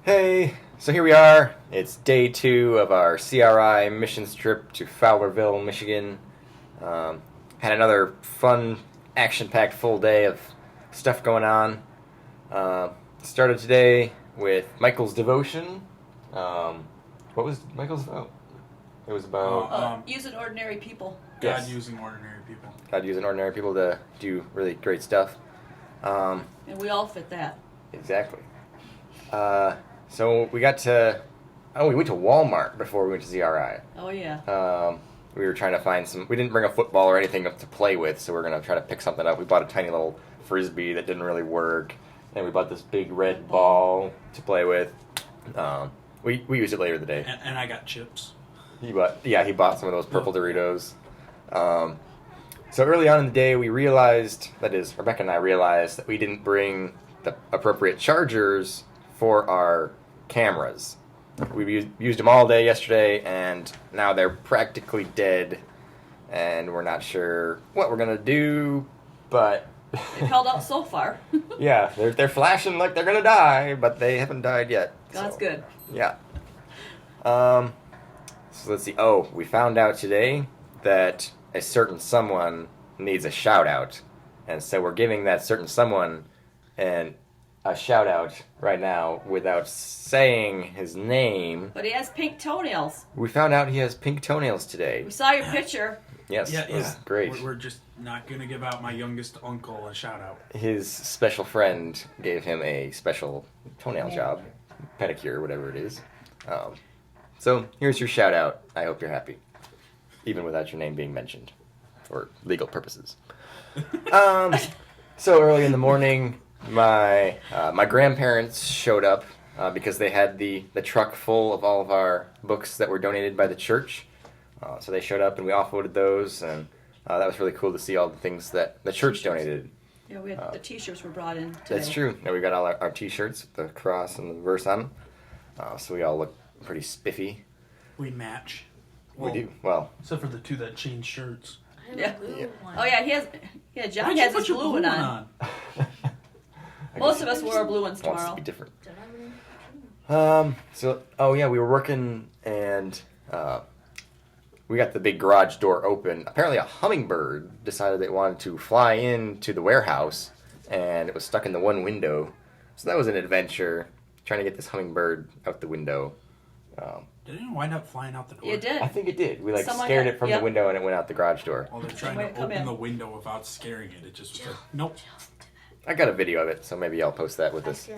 Hey, so here we are. It's day 2 of our CRI missions trip to Fowlerville, Michigan. Had another fun, action-packed full day of stuff going on. Started today with Michael's devotion. What was Michael's vote? It was about using ordinary people. Yes. God using ordinary people. God using ordinary people to do really great stuff. And we all fit that. Exactly. So we got to... Oh, we went to Walmart before we went to CRI. Oh, yeah. We were trying to find some... We didn't bring a football or anything to play with, so we're going to try to pick something up. We bought a tiny little Frisbee that didn't really work, and we bought this big red ball to play with. We used it later in the day. And I got chips. He bought some of those purple Doritos. So early on in the day, we realized, that is, Rebecca and I realized that we didn't bring the appropriate chargers for our cameras. We used them all day yesterday, and now they're practically dead, and we're not sure what we're going to do, but... They've held out so far. Yeah, they're flashing like they're going to die, but they haven't died yet. God's so, good. Yeah. So let's see. Oh, we found out today that a certain someone needs a shout-out, and so we're giving that certain someone a shout-out right now without saying his name. But he has pink toenails. We found out he has pink toenails today. We saw your picture. Yes, it was great. We're just not going to give out my youngest uncle a shout-out. His special friend gave him a special toenail job, pedicure, whatever it is. So here's your shout-out. I hope you're happy, even without your name being mentioned, for legal purposes. So early in the morning, my grandparents showed up because they had the truck full of all of our books that were donated by the church. So they showed up and we offloaded those, and that was really cool to see all the things that the church donated. Yeah, we had the T-shirts were brought in today. That's true. And we got all our T-shirts with the cross and the verse on them. So we all look pretty spiffy. We match. We do. Well, except for the two that change shirts. Yeah. One. Oh, yeah, John Why'd you has put his your blue one on. Most of us wore our blue ones wants tomorrow. to be different. We were working and we got the big garage door open. Apparently a hummingbird decided they wanted to fly into the warehouse, and it was stuck in the one window. So that was an adventure, trying to get this hummingbird out the window. Did it wind up flying out the door? It did. I think it did. We Someone scared had- it from yep. the window, and it went out the garage door. While they're trying Wait, to come open in. the window without scaring it, it just was like, nope. I got a video of it, so maybe I'll post that with this.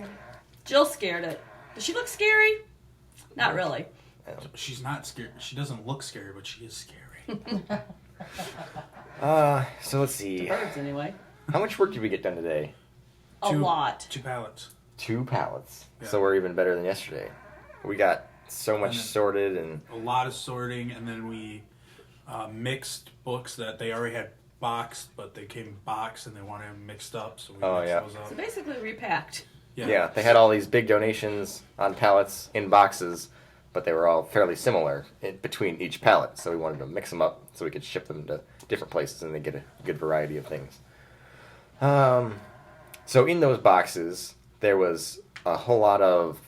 Jill scared it. Does she look scary? Not really. She's not scared. She doesn't look scary, but she is scary. So let's see. Birds, anyway. How much work did we get done today? A lot. 2 pallets. 2 pallets. Yeah. So we're even better than yesterday. We got so much sorted and... A lot of sorting, and then we mixed books that they already had boxed, but they came boxed and they wanted them mixed up, so we mixed those up. So basically repacked. Yeah, they had all these big donations on pallets in boxes, but they were all fairly similar between each pallet, so we wanted to mix them up so we could ship them to different places and they get a good variety of things. So in those boxes, there was a whole lot of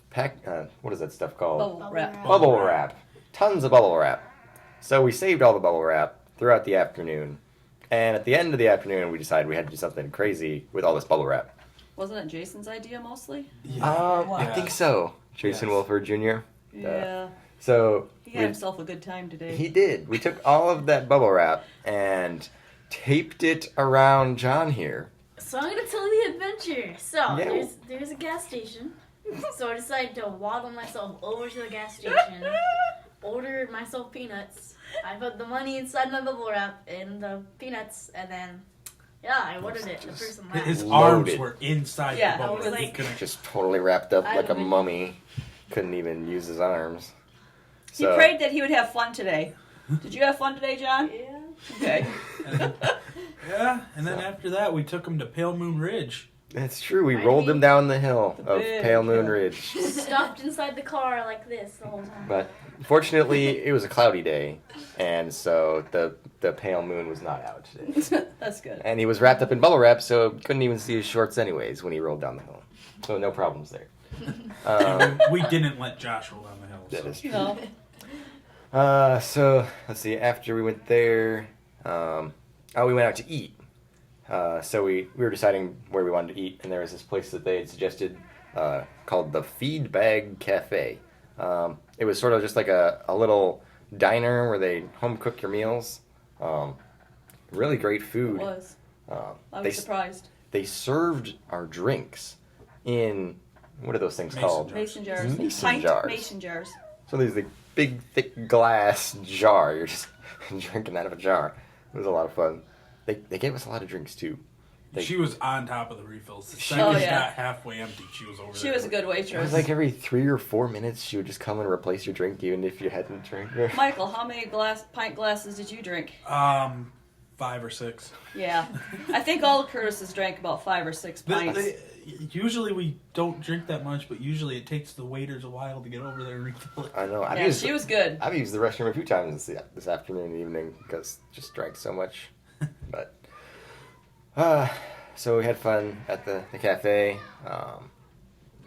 what is that stuff called? Bubble wrap. Bubble wrap. Tons of bubble wrap. So we saved all the bubble wrap throughout the afternoon, and at the end of the afternoon, we decided we had to do something crazy with all this bubble wrap. Wasn't it Jason's idea mostly? I think so. Jason Wilford Jr. Yeah. So He had himself a good time today. he did. We took all of that bubble wrap and taped it around John here. So I'm gonna tell you the adventure. So Yeah. there's a gas station. So I decided to waddle myself over to the gas station, ordered myself peanuts. I put the money inside my bubble wrap and the peanuts, and then I ordered it. The person laughed. His Loaded. arms were inside Yeah, the bubble. I was like- Just totally wrapped up I like a would've- mummy. Couldn't even use his arms. He prayed that he would have fun today. Did you have fun today, John? Yeah. Okay. And then after that, we took him to Pale Moon Ridge. That's true. We I rolled mean- him down the hill of big Pale Moon hill. Ridge. Stuffed inside the car like this the whole time. But fortunately, it was a cloudy day, and so the pale moon was not out today. That's good. And he was wrapped up in bubble wrap, so couldn't even see his shorts anyways when he rolled down the hill. So no problems there. We didn't let Josh roll down the hill. That So. is true. No. So let's see. After we went there, we went out to eat. So we were deciding where we wanted to eat, and there was this place that they had suggested called the Feed Bag Cafe. It was sort of just like a little diner where they home cook your meals. Really great food. It was. I They was surprised. They served our drinks in, what are those things Mason called? jars. Mason jars. Mason Pint jars. Mason jars. So there's the big, thick glass jar. You're just drinking out of a jar. It was a lot of fun. They gave us a lot of drinks too. She was on top of the refills. The She- second Oh, it yeah. got halfway empty, she was over there. She was a good It waitress. was like every 3 or 4 minutes she would just come and replace your drink even if you hadn't drank. Michael, how many pint glasses did you drink? 5 or 6. Yeah. I think all of Curtis's drank about 5 or 6 pints. Usually we don't drink that much, but usually it takes the waiters a while to get over there and refill it. I know. Yeah, she was good. I've used the restroom a few times this afternoon and evening because just drank so much. But so we had fun at the cafe.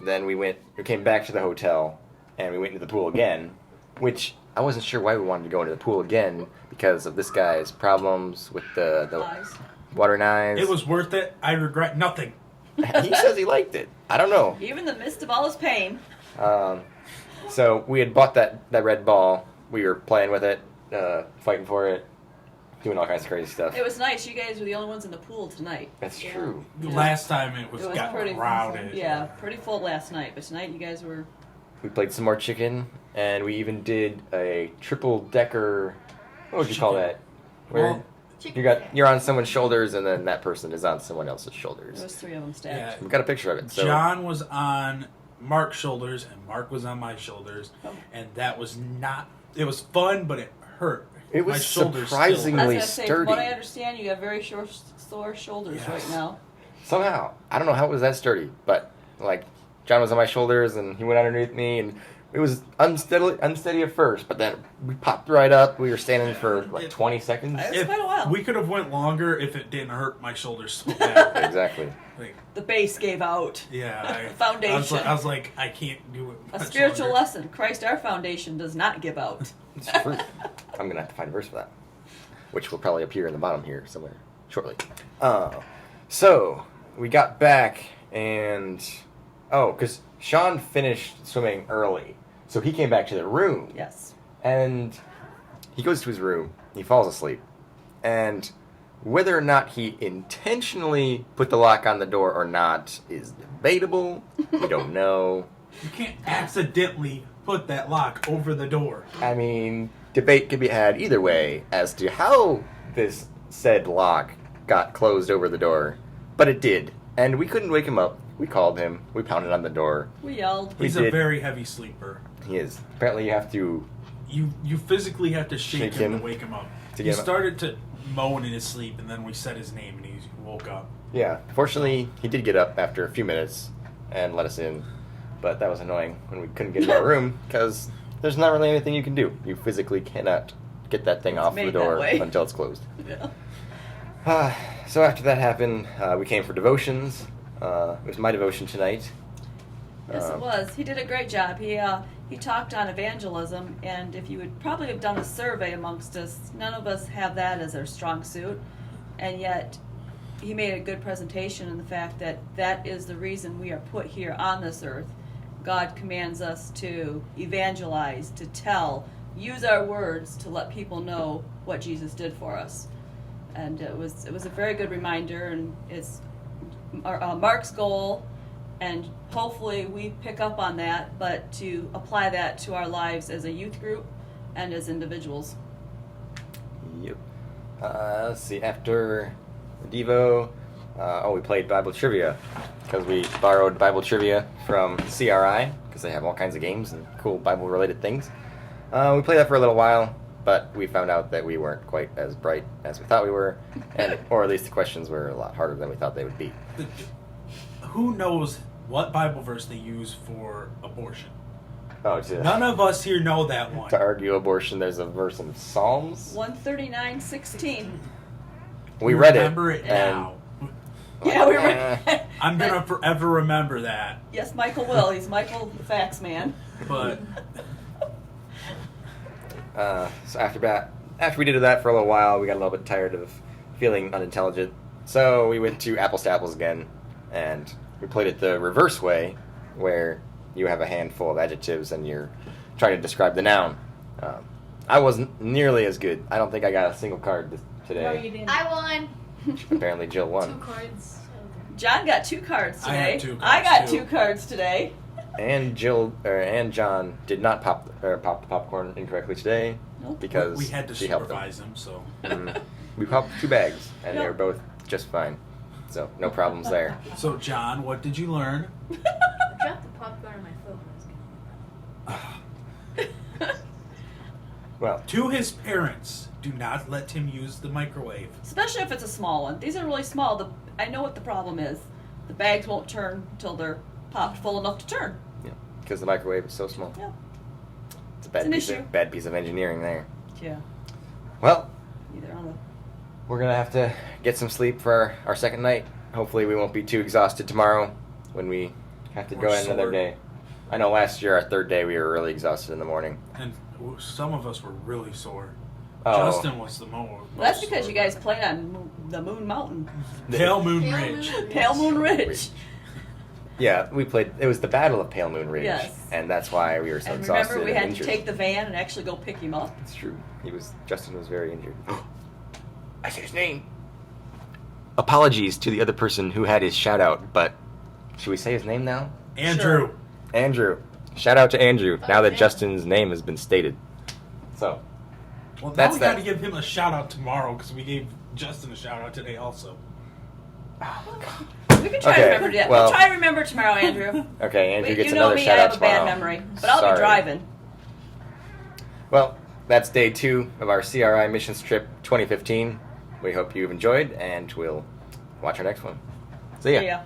Then we came back to the hotel and we went into the pool again, which I wasn't sure why we wanted to go into the pool again because of this guy's problems with the Eyes. water knives. It was worth it. I regret nothing. He says he liked it. I don't know. Even in the midst of all his pain. So we had bought that red ball. We were playing with it, fighting for it, doing all kinds of crazy stuff. It was nice. You guys were the only ones in the pool tonight. That's true. Last time it was got pretty crowded. Yeah, pretty full last night. But tonight you guys were. We played some more chicken, and we even did a triple-decker. What would you call that? Where Well, you're on someone's shoulders, and then that person is on someone else's There shoulders. was 3 of them stacked. Yeah. We got a picture of it. So John was on Mark's shoulders and Mark was on my shoulders, Oh. and that was not. It was fun, but it hurt. It was my shoulders surprisingly- I was Really gonna say, from what sturdy. I understand, you have very sore shoulders Yes. right now. somehow, I don't know how it was that sturdy, but like John was on my shoulders, and he went underneath me, and it was unsteady at first, but then we popped right up. We were standing for like 20 seconds. It was quite a while. We could have went longer if it didn't hurt my shoulders so bad. Exactly. Like, The base gave out. yeah, Foundation. I was like, I can't do it. A much spiritual longer. lesson. Christ, our foundation, does not give out. It's true. I'm gonna have to find a verse for that, which will probably appear in the bottom here somewhere shortly. So we got back and because Sean finished swimming early, so he came back to the room Yes. and he goes to his room. He falls asleep, and whether or not he intentionally put the lock on the door or not is debatable. We don't know. You can't accidentally put that lock over the door. I mean, debate could be had either way as to how this said lock got closed over the door, but it did, and we couldn't wake him up. We called him. We pounded on the door. We yelled. We He's did. a very heavy sleeper. He is. Apparently, you have to. You physically have to shake Shake him him to wake him up. to He get him up. started to moan in his sleep, and then we said his name, and he woke up. Yeah. Fortunately, he did get up after a few minutes and let us in, but that was annoying when we couldn't get into our room because there's not really anything you can do. You physically cannot get that thing off the made that door way. until it's closed. Yeah. So after that happened, we came for devotions. It was my devotion tonight. Yes, it was. He did a great job. He talked on evangelism, and if you would probably have done a survey amongst us, none of us have that as our strong suit, and yet he made a good presentation in the fact that that is the reason we are put here on this earth. God commands us to evangelize, to tell, use our words to let people know what Jesus did for us. And it was a very good reminder, and it's Mark's goal, and hopefully we pick up on that, but to apply that to our lives as a youth group and as individuals. Yep. Let's see. After Devo, we played Bible Trivia because we borrowed Bible Trivia from CRI because they have all kinds of games and cool Bible-related things. We played that for a little while, but we found out that we weren't quite as bright as we thought we were, or at least the questions were a lot harder than we thought they would be. Who knows what Bible verse they use for abortion? Oh, None of us here know that one. to argue abortion, there's a verse in Psalms. 139:16. We read it, Remember it and now. Yeah, we were. I'm gonna forever remember that. Yes, Michael will. He's Michael the Fax Man. But So after we did that for a little while, we got a little bit tired of feeling unintelligent. So we went to Apples to Apples again, and we played it the reverse way, where you have a handful of adjectives and you're trying to describe the noun. I wasn't nearly as good. I don't think I got a single card today. No, you didn't. I won. Apparently Jill 2 won. cards. John got 2 cards today. I had 2 cards, I got too. 2 cards today. And John did not pop the popcorn incorrectly today Nope. because we had to she helped them. supervise him, so. We popped 2 bags, and they Yep. were both just fine. So no problems there. So, John, what did you learn? I dropped the popcorn on my foot when I was getting Well, To his parents, do not let him use the microwave. Especially if it's a small one. These are really small. I know what the problem is. The bags won't turn until they're popped full enough to turn. yeah, because the microwave is so small. Yeah. It's a bad It's an piece issue. of bad piece of engineering there. Yeah. Well, Either on the. we're gonna have to get some sleep for our second night. Hopefully, we won't be too exhausted tomorrow when we have to Or go another sore. day. I know last year, our third day, we were really exhausted in the morning. And some of us were really sore. Oh. Justin was the most. Well, that's because sore. you guys played on the Moon Mountain. Pale Moon Pale Ridge. Moon. Pale Moon Ridge. Yeah, we played. It was the Battle of Pale Moon Ridge, Yes. and that's why we were so And exhausted. remember, we and had injured. to take the van and actually go pick him up. It's true. Justin was very injured. I said his name. Apologies to the other person who had his shout out, but should we say his name now? Andrew. Andrew. Shout out to Andrew. Now that Okay. Justin's name has been stated. So, Well, now That's we that. got to give him a shout out tomorrow because we gave Justin a shout out today also. We can try Okay, to remember that. well- We'll try to remember tomorrow, Andrew. okay, Andrew Wait, gets you know another me, I shout have out a bad tomorrow. memory. But I'll Sorry. be driving. Well, that's day 2 of our CRI missions trip 2015. We hope you've enjoyed, and we'll watch our next one. See ya. Yeah.